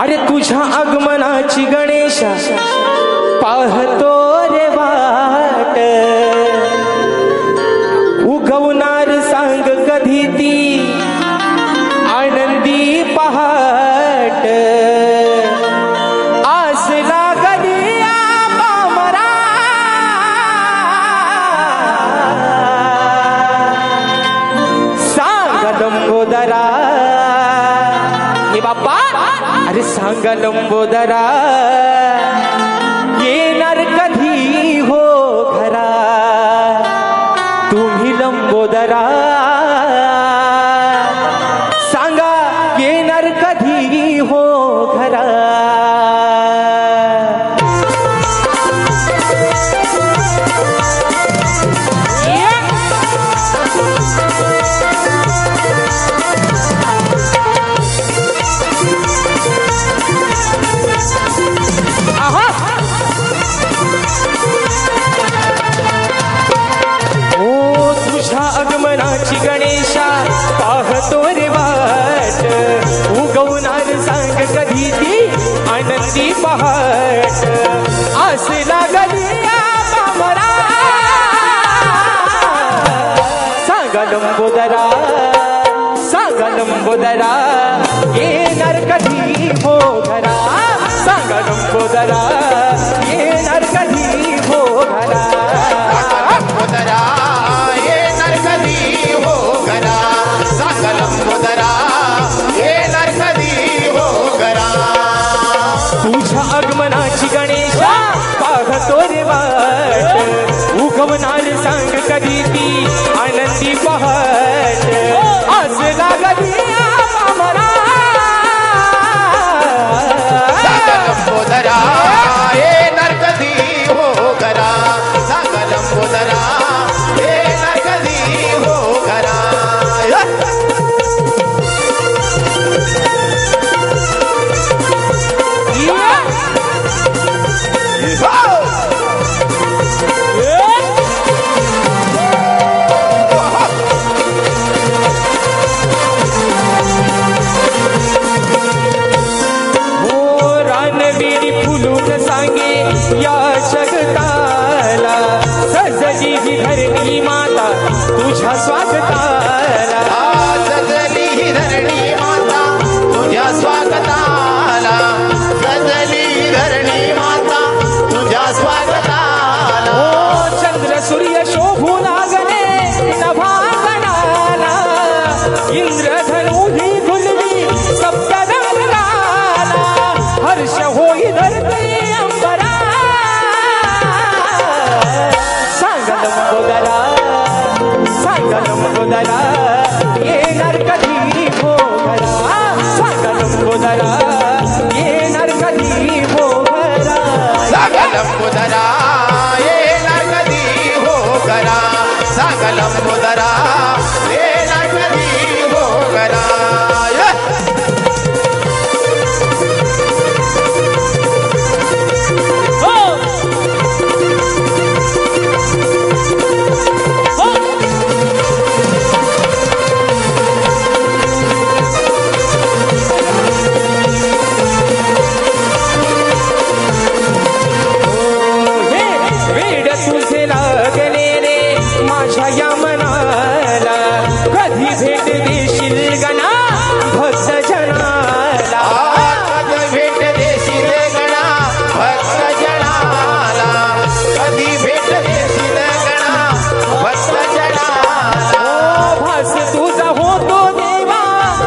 अरे तुझ्या आगमनाची गणेशा पाहतो रे वाट, उगवणार सांग कधी ती आनंदी पहाट, आस लागली पामरा सांग लंबोदरा, हे बाप्पा अरे सांग लंबोदरा येणार कधी हो घरा, तुम्ही लंबोदरा सांगा येणार कधी हो घरा। आगमनाची गणेशा पाहतो रे वाट, उगवणार सांग कधी ती आनंदी पहाट, आस लागली पामरा सांगा लंबोदरा, सांगा लंबोदरा येणार कधी हो घरा, सांगा लंबोदरा येणार कधी हो घरा, लंबोदरा कधी हो घरा, सांग लंबोदरा येणार कधी हो घरा। तुझ्या आगमनाची गणेशा पाहतो रे वाट, उगवणार सांग कधी ती आनंदी पहाट, आस लागली पामरा सांग लंबोदरा येणार कधी हो घरा, सांग लंबोदरा या जगताला सजली ही धरणी माता तुझ्या स्वागताला, सजली ही धरणी माता तुझ्या स्वागताला, सजली ही धरणी माता तुझ्या स्वागताला। ओ चंद्र सूर्य शोभू लागले नभागणाला, इंद्रधनु ही धुलवी सप्तरंगाला, हर्ष होई धरती अंबरा लंबोदरा, सांग लंबोदरा येणार कधी हो घरा, सांग लंबोदरा येणार कधी हो घरा, सांग लंबोदरा येणार कधी हो घरा, सांग लंबोदरा येणार कधी हो घरा। तुझे लागले रे माझ्या या मनाला, कधी भेट देशील गणा भक्त जनाला, कधी भेट देशील गणा भक्त जनाला, कधी भेट देशील गणा भक्त जनाला। ओ भास तुझा होतो देवा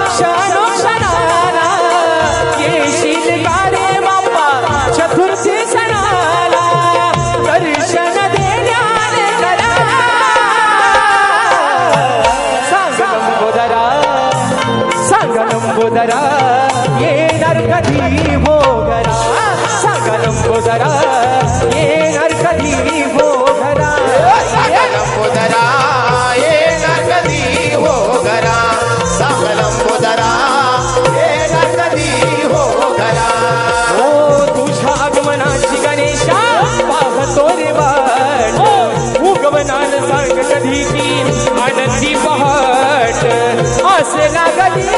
क्षणोक्षणाला, येशील का रे बाप्पा चतुर्थी सणाला, दर्शन लंबोदरा येणार कधी हो घरा, सांग लंबोदरा येणार कधी हो घरा, सांग लंबोदरा येणार कधी हो घरा, सांग लंबोदरा येणार कधी हो घरा। ओ तुझ्या आगमनाची गणेशा पाहतो रे वाट, उगवणार सांग कधी ती आनंदी पहाट, आस लागली